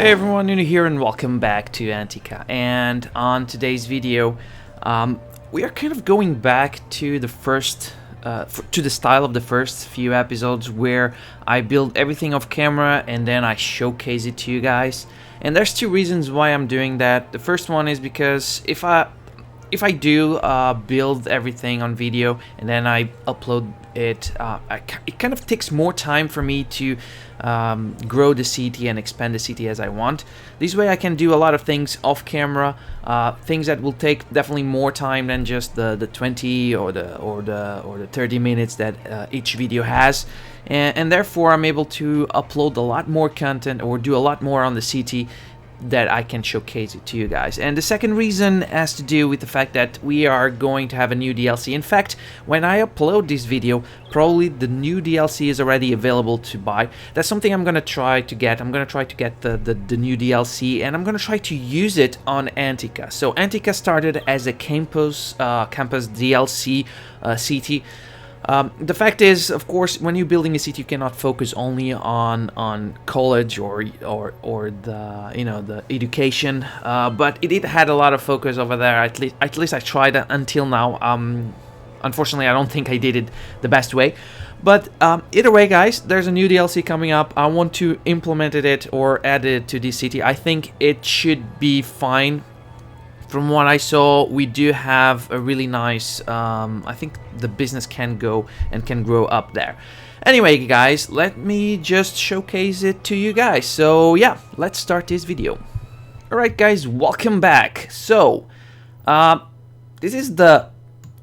Hey everyone, new here and welcome back to Antica. And on today's video, we are kind of going back to the to the style of the first few episodes where I build everything off camera and then I showcase it to you guys. And there's two reasons why I'm doing that. The first one is because if I do build everything on video and then I upload it, it kind of takes more time for me to grow the city and expand the city as I want. This way I can do a lot of things off camera, things that will take definitely more time than just the 20 or the 30 minutes that each video has. And therefore I'm able to upload a lot more content or do a lot more on the city that I can showcase it to you guys. And the second reason has to do with the fact that we are going to have a new DLC. In fact, when I upload this video, probably the new DLC is already available to buy. That's something I'm gonna try to get. I'm gonna try to get the new DLC, and I'm gonna try to use it on Antica. So Antica started as a campus DLC city. The fact is, of course, when you're building a city, you cannot focus only on college or the education. But it had a lot of focus over there. At least I tried it until now. Unfortunately, I don't think I did it the best way. But either way, guys, there's a new DLC coming up. I want to implement it or add it to this city. I think it should be fine. From what I saw, we do have a really nice, I think the business can go and can grow up there. Anyway, guys, let me just showcase it to you guys. So yeah, let's start this video. Alright guys, welcome back. So, this is the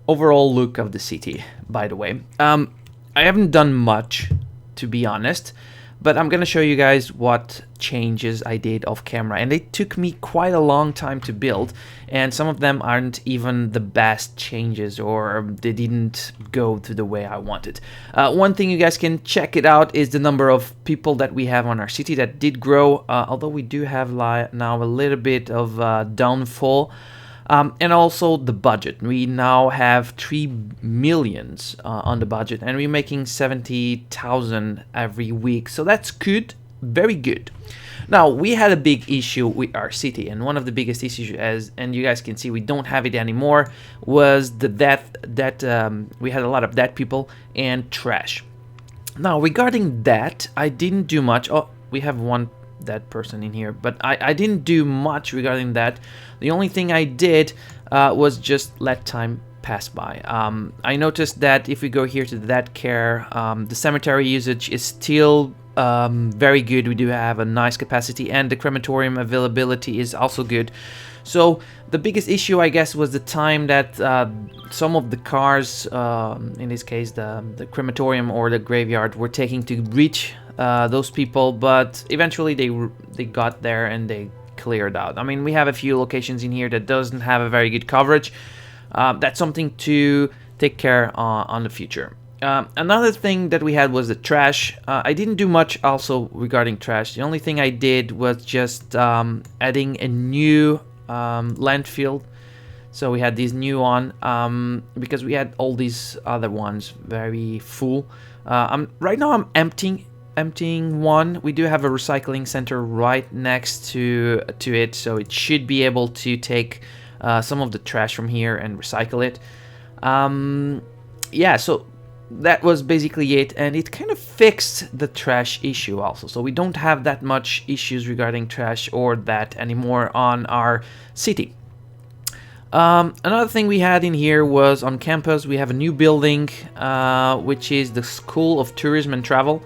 overall look of the city, by the way. I haven't done much, to be honest. But I'm gonna show you guys what changes I did off camera, and they took me quite a long time to build, and some of them aren't even the best changes, or they didn't go to the way I wanted. One thing you guys can check it out is the number of people that we have on our city. That did grow, although we do have now a little bit of downfall. And also the budget. We now have 3 millions on the budget, and we're making 70,000 every week. So that's good, very good. Now, we had a big issue with our city, and one of the biggest issues, and you guys can see we don't have it anymore, was the death that we had a lot of dead people and trash. Now, regarding that, I didn't do much. Oh, we have one that person in here, but I didn't do much regarding that. The only thing I did was just let time pass by. I noticed that if we go here to that care, the cemetery usage is still very good. We do have a nice capacity, and the crematorium availability is also good. So the biggest issue, I guess, was the time that some of the cars, in this case the crematorium or the graveyard, were taking to reach those people, but eventually they got there and they cleared out. I mean, we have a few locations in here that doesn't have a very good coverage. That's something to take care on the future. Another thing that we had was the trash. I didn't do much also regarding trash. The only thing I did was just adding a new landfill. So we had this new one because we had all these other ones very full. Right now I'm emptying one. We do have a recycling center right next to it, so it should be able to take some of the trash from here and recycle it. Yeah, so that was basically it, and it kind of fixed the trash issue also. So we don't have that much issues regarding trash or that anymore on our city. Another thing we had in here was on campus we have a new building, which is the School of Tourism and Travel.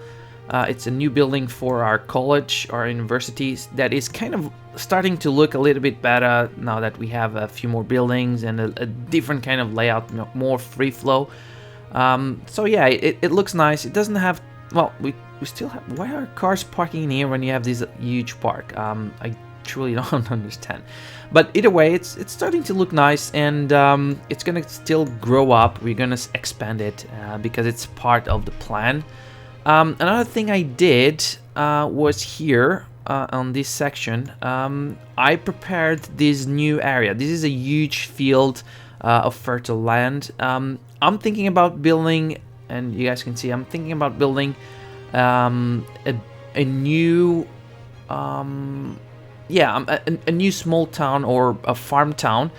It's a new building for our college, our universities, that is kind of starting to look a little bit better now that we have a few more buildings and a different kind of layout, more free flow. So yeah, it looks nice. It doesn't have, well, we still have, why are cars parking in here when you have this huge park? I truly don't understand. But either way, it's starting to look nice, and it's gonna still grow up. We're gonna expand it because it's part of the plan. Another thing I did was here on this section, I prepared this new area. This is a huge field of fertile land. I'm thinking about building, and you guys can see I'm thinking about building a new yeah, a new small town or a farm town,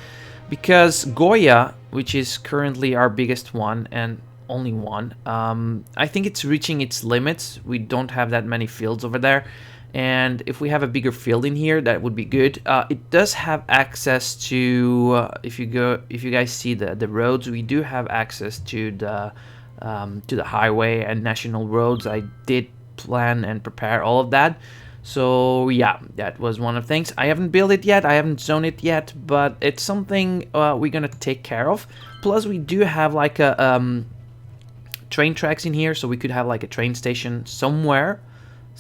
because Goya, which is currently our biggest one and only one, I think it's reaching its limits. We don't have that many fields over there, and if we have a bigger field in here, that would be good. It does have access to, if you guys see the roads, we do have access to the highway and national roads. I did plan and prepare all of that. So yeah, that was one of the things. I haven't built it yet, I haven't zoned it yet, but it's something we're gonna take care of. Plus we do have like a train tracks in here, so we could have like a train station somewhere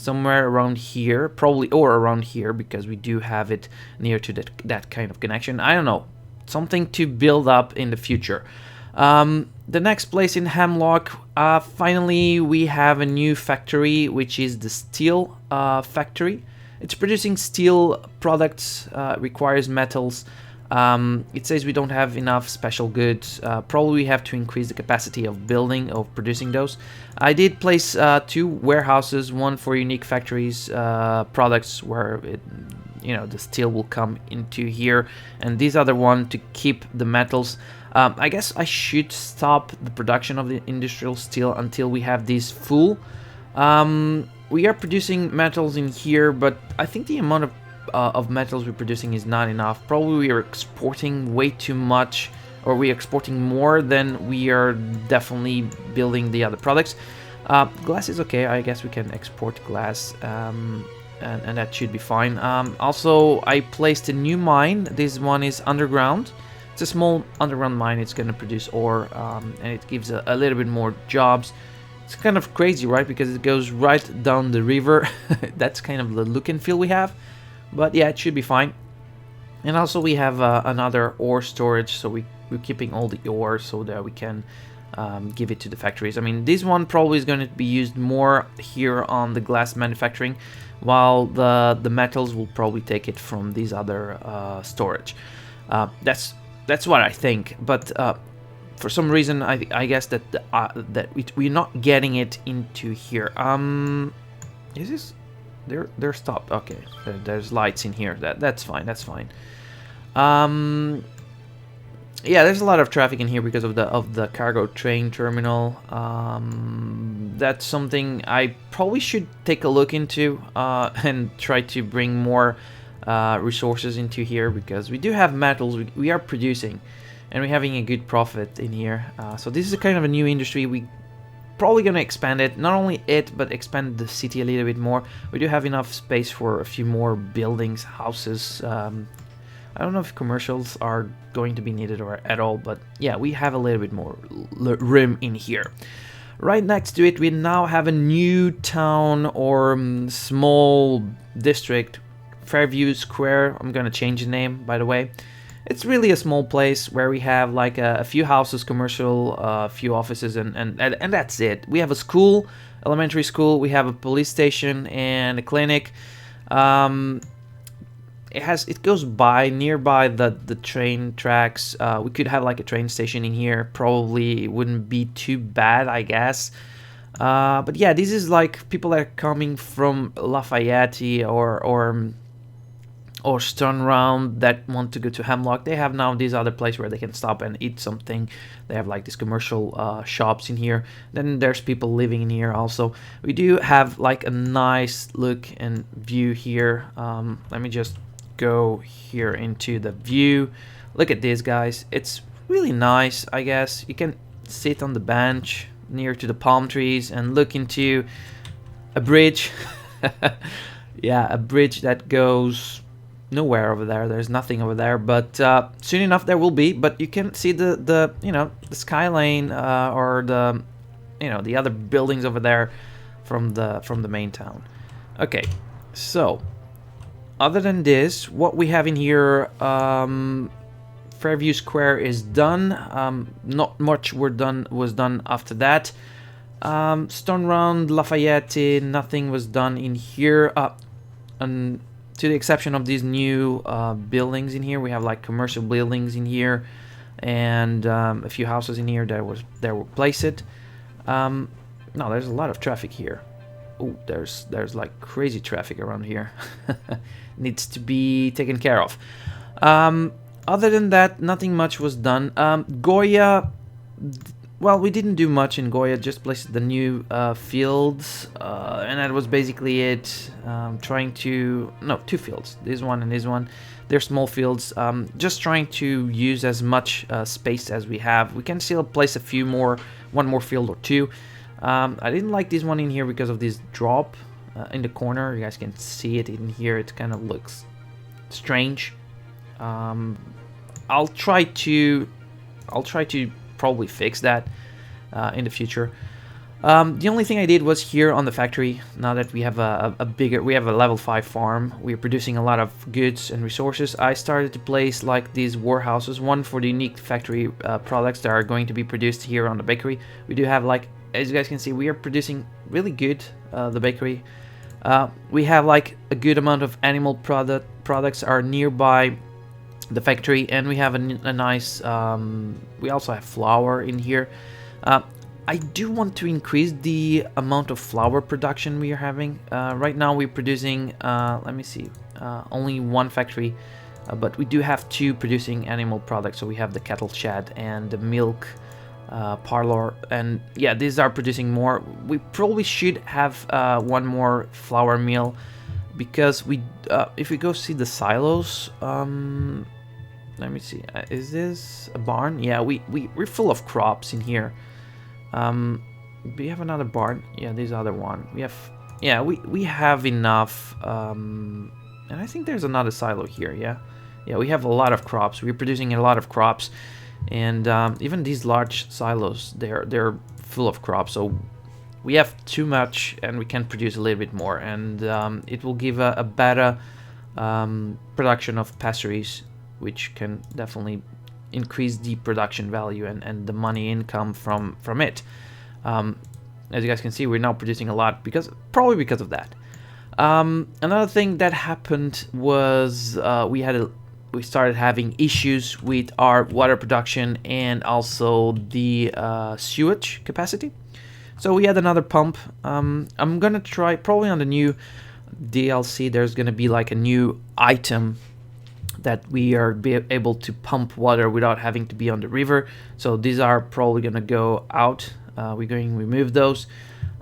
around here, probably, or around here, because we do have it near to that kind of connection. I don't know, something to build up in the future. The next place in Hemlock, finally we have a new factory, which is the steel factory. It's producing steel products, requires metals. It says we don't have enough special goods. Probably we have to increase the capacity of producing those. I did place 2 warehouses, one for unique factories products where the steel will come into here, and these other one to keep the metals. I guess I should stop the production of the industrial steel until we have these full. We are producing metals in here, but I think the amount of metals we're producing is not enough. Probably we are exporting way too much, or we're exporting more than we are definitely building the other products. Glass is okay, I guess we can export glass, and that should be fine. Also, I placed a new mine. This one is underground. It's a small underground mine. It's going to produce ore, and it gives a little bit more jobs. It's kind of crazy, right? Because it goes right down the river. That's kind of the look and feel we have. But yeah, it should be fine. And also we have another ore storage, so we're keeping all the ore so that we can give it to the factories. I mean, this one probably is going to be used more here on the glass manufacturing, while the metals will probably take it from these other storage. That's what I think, but for some reason I guess that we're not getting it into here. Is this? They're stopped. Okay, there's lights in here. That's fine. That's fine. Yeah, there's a lot of traffic in here because of the cargo train terminal. That's something I probably should take a look into and try to bring more resources into here, because we do have metals we are producing, and we're having a good profit in here. So this is a kind of a new industry. We probably gonna expand it, not only it, but expand the city a little bit more. We do have enough space for a few more buildings, houses. I don't know if commercials are going to be needed or at all, but yeah, we have a little bit more room in here. Right next to it, we now have a new town or small district, Fairview Square. I'm gonna change the name, by the way. It's really a small place where we have like a few houses, commercial, a few offices, and that's it. We have a school, elementary school. We have a police station and a clinic. It goes by nearby the train tracks. We could have like a train station in here. Probably it wouldn't be too bad, I guess. But yeah, this is like people that are coming from Lafayette or Stonround that want to go to Hemlock. They have now this other place where they can stop and eat something. They have like these commercial shops in here. Then there's people living in here also. We do have like a nice look and view here. Let me just go here into the view. Look at this, guys. It's really nice, I guess. You can sit on the bench near to the palm trees and look into a bridge. Yeah, a bridge that goes nowhere over there. There's nothing over there, but soon enough there will be. But you can see the skyline or the other buildings over there from the main town. Okay, so other than this, what we have in here, Fairview Square is done. Not much was done after that. Stonround, Lafayette, nothing was done in here. And to the exception of these new buildings in here, we have like commercial buildings in here, and a few houses in here that were placed. No, there's a lot of traffic here. oh, there's like crazy traffic around here. Needs to be taken care of. Other than that, nothing much was done. Goya, well, we didn't do much in Goya, just placed the new fields, and that was basically it. Trying to, no, two fields, this one and this one. They're small fields, just trying to use as much space as we have. We can still place a few more, one more field or two. I didn't like this one in here because of this drop in the corner. You guys can see it in here. It kind of looks strange. I'll try to probably fix that in the future. The only thing I did was here on the factory. Now that we have we have a level 5 farm, we're producing a lot of goods and resources. I started to place like these warehouses, one for the unique factory products that are going to be produced here on the bakery. We do have, like, as you guys can see, we are producing really good, the bakery. We have like a good amount of animal products are nearby the factory, and we have a nice, we also have flour in here. I do want to increase the amount of flour production we are having. Right now we're producing, let me see, only one factory, but we do have two producing animal products. So we have the cattle shed and the milk parlor, and yeah, these are producing more. We probably should have one more flour mill, because we if we go see the silos, let me see, is this a barn? Yeah, we're full of crops in here. We have another barn. Yeah, this other one. We have, yeah, we have enough, and I think there's another silo here. Yeah, we have a lot of crops. We're producing a lot of crops, and even these large silos, they're full of crops. So we have too much, and we can produce a little bit more, and it will give a better production of pastries, which can definitely increase the production value and the money income from it. As you guys can see, we're now producing a lot probably because of that. Another thing that happened was we started having issues with our water production and also the sewage capacity. So we had another pump. I'm gonna try, probably on the new DLC, there's gonna be like a new item that we are able to pump water without having to be on the river. So these are probably gonna go out. We're going to remove those.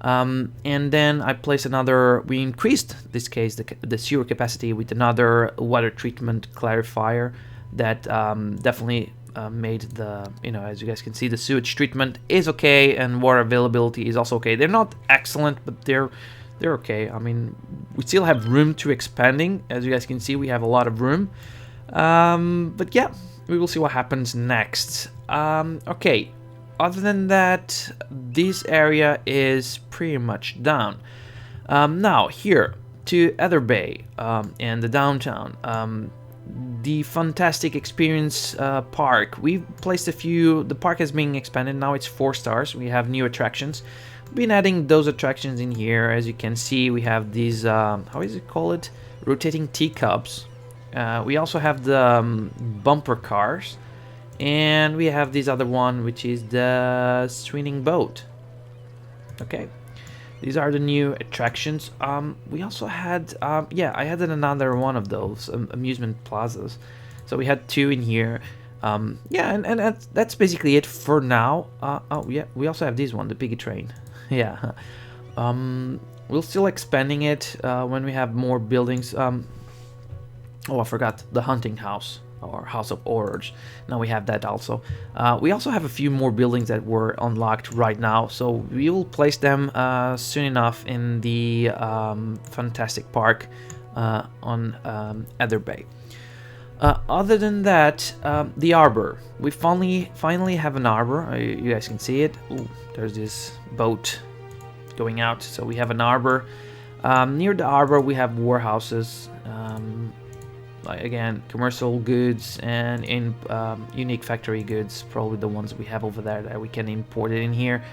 And then I placed another, we increased this case the sewer capacity with another water treatment clarifier that definitely made the, as you guys can see, the sewage treatment is okay, and water availability is also okay. They're not excellent, but they're okay. I mean, we still have room to expanding. As you guys can see, we have a lot of room. But yeah, we will see what happens next. Okay, other than that, this area is pretty much done. Now here to Ether Bay and the downtown, the fantastic experience park. We've placed a few. The park has been expanded. Now it's 4 stars. We have new attractions. We've been adding those attractions in here. As you can see, we have these how is it called, rotating teacups. We also have the bumper cars, and we have this other one, which is the swinging boat. Okay, these are the new attractions. We also had, yeah, I had another one of those amusement plazas. So we had 2 in here. Yeah, and that's basically it for now. Oh yeah, we also have this one, the piggy train. Yeah, we'll still expanding it when we have more buildings. Oh, I forgot the hunting house, or House of Horrors. Now we have that also. We also have a few more buildings that were unlocked right now, so we will place them soon enough in the fantastic park on Ether Bay. Other than that, the arbor. We finally have an arbor. You guys can see it. Ooh, there's this boat going out. So we have an arbor. Near the arbor, we have warehouses. Like, again, commercial goods and in unique factory goods, probably the ones we have over there that we can import it in here.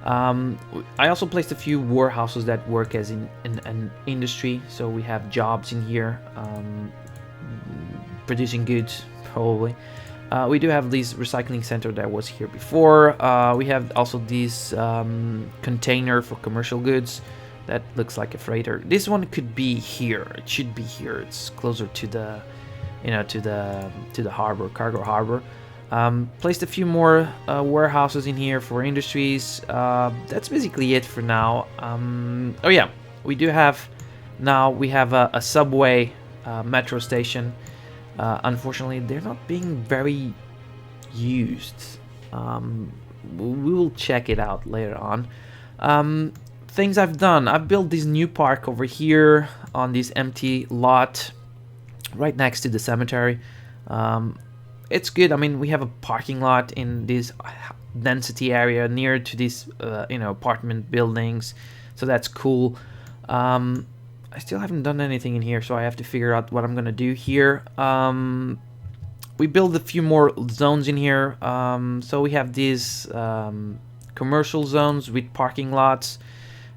I also placed a few warehouses that work as in an industry, so we have jobs in here, producing goods probably. We do have this recycling center that was here before. We have also this container for commercial goods. That looks like a freighter. This one could be here. It should be here. It's closer to the, to the harbor, cargo harbor. Placed a few more warehouses in here for industries. That's basically it for now. Oh yeah, we do have now. We have a subway metro station. Unfortunately, they're not being very used. We will check it out later on. Things I've done. I've built this new park over here on this empty lot right next to the cemetery. It's good. I mean, we have a parking lot in this density area near to these apartment buildings, so that's cool. I still haven't done anything in here, so I have to figure out what I'm gonna do here. We built a few more zones in here. So we have these commercial zones with parking lots,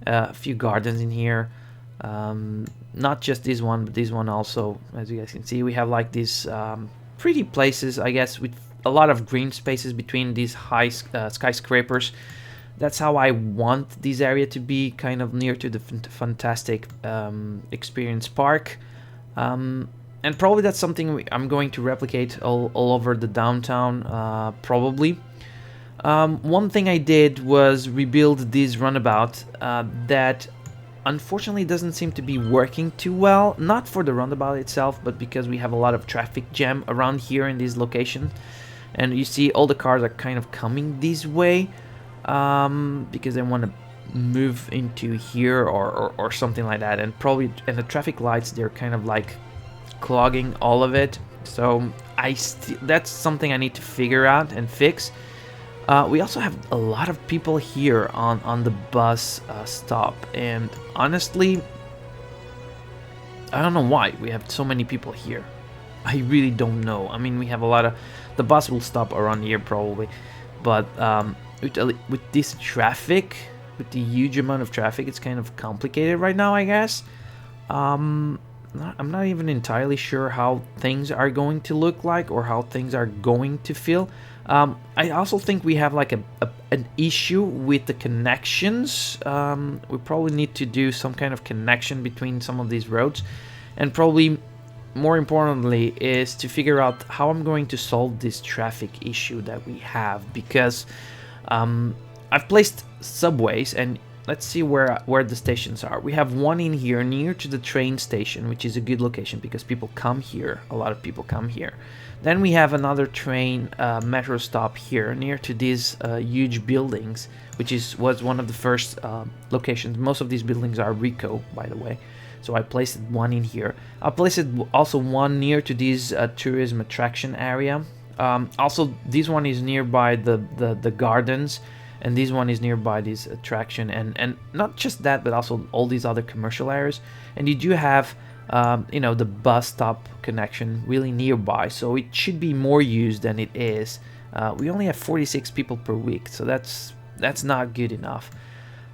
a few gardens in here. Not just this one, but this one also. As you guys can see, we have like these pretty places, I guess, with a lot of green spaces between these high skyscrapers. That's how I want this area to be, kind of near to the fantastic experience park. And probably that's something I'm going to replicate all over the downtown, probably. One thing I did was rebuild this runabout that unfortunately doesn't seem to be working too well. Not for the roundabout itself, but because we have a lot of traffic jam around here in this location. And you see all the cars are kind of coming this way because they want to move into here or something like that. And probably, and the traffic lights, they're kind of like clogging all of it. So that's something I need to figure out and fix. We also have a lot of people here on the bus stop, and honestly, I don't know why we have so many people here. I really don't know. I mean, we have a lot of... The bus will stop around here probably, but with this traffic, with the huge amount of traffic, it's kind of complicated right now, I guess. I'm not even entirely sure how things are going to look like or how things are going to feel. I also think we have like an issue with the connections. We probably need to do some kind of connection between some of these roads, and probably more importantly is to figure out how I'm going to solve this traffic issue that we have, because I've placed subways, and let's see where the stations are. We have one in here near to the train station, which is a good location because people come here. A lot of people come here. Then we have another train metro stop here near to these huge buildings, which was one of the first locations. Most of these buildings are Rico, by the way. So I placed one in here. I placed also one near to this tourism attraction area. Also, this one is nearby the gardens, and this one is nearby this attraction, and not just that, but also all these other commercial areas. And you do have the bus stop connection really nearby, so it should be more used than it is. We only have 46 people per week, so that's not good enough.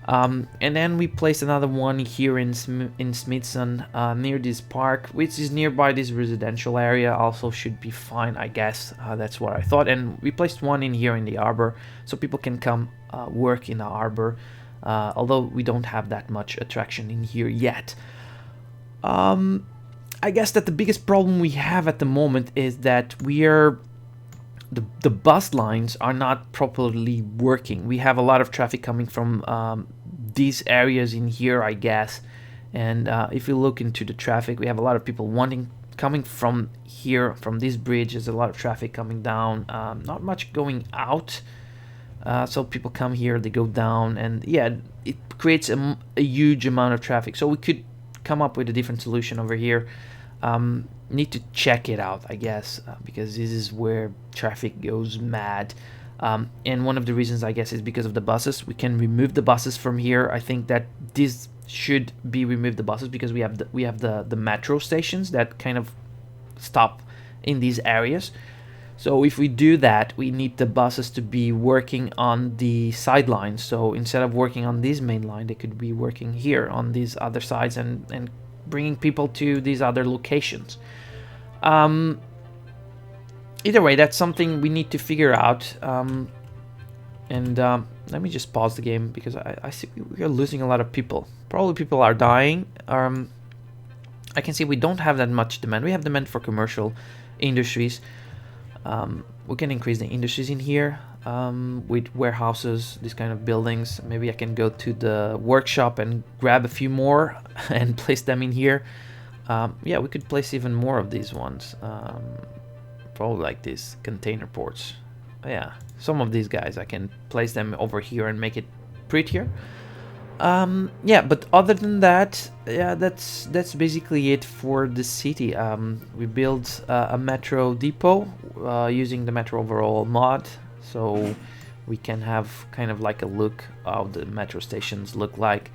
And then we placed another one here in Smithson, near this park, which is nearby this residential area. Also should be fine, I guess. That's what I thought. And we placed one in here in the arbor, so people can come work in the arbor, although we don't have that much attraction in here yet. I guess that the biggest problem we have at the moment is that the bus lines are not properly working. We have a lot of traffic coming from these areas in here, I guess. And if you look into the traffic, we have a lot of people coming from here, from this bridge. There's a lot of traffic coming down, not much going out. So people come here, they go down, and yeah, it creates a huge amount of traffic. So we could come up with a different solution over here. Need to check it out, I guess, because this is where traffic goes mad. And one of the reasons, I guess, is because of the buses. We can remove the buses from here. I think that this should be removed, the buses, because we have the metro stations that kind of stop in these areas. So if we do that, we need the buses to be working on the sidelines. So instead of working on this main line, they could be working here on these other sides and bringing people to these other locations. Either way, that's something we need to figure out. And let me just pause the game because I see we are losing a lot of people. Probably people are dying. I can see we don't have that much demand. We have demand for commercial industries. We can increase the industries in here with warehouses, these kind of buildings. Maybe I can go to the workshop and grab a few more and place them in here. Yeah, we could place even more of these ones. Probably like these container ports. Yeah, some of these guys I can place them over here and make it prettier. Yeah, but other than that, yeah, that's basically it for the city. We built a metro depot using the metro overall mod, so we can have kind of like a look how the metro stations look like.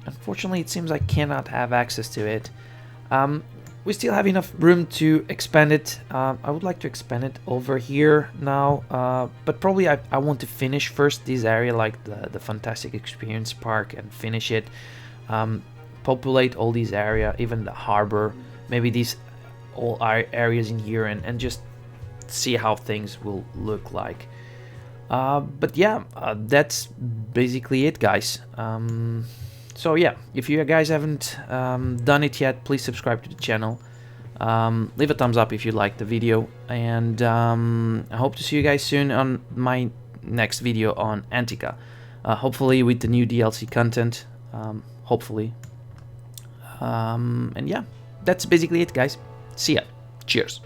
Unfortunately, it seems I cannot have access to it. We still have enough room to expand it. I would like to expand it over here now, but probably I want to finish first this area, like the Fantastic Experience Park, and finish it. Populate all these area, even the harbor, maybe these all areas in here, and just see how things will look like. But yeah, that's basically it, guys. So yeah, if you guys haven't done it yet, please subscribe to the channel. Leave a thumbs up if you liked the video, and I hope to see you guys soon on my next video on Antica. Hopefully with the new DLC content, hopefully. And yeah, that's basically it, guys. See ya. Cheers.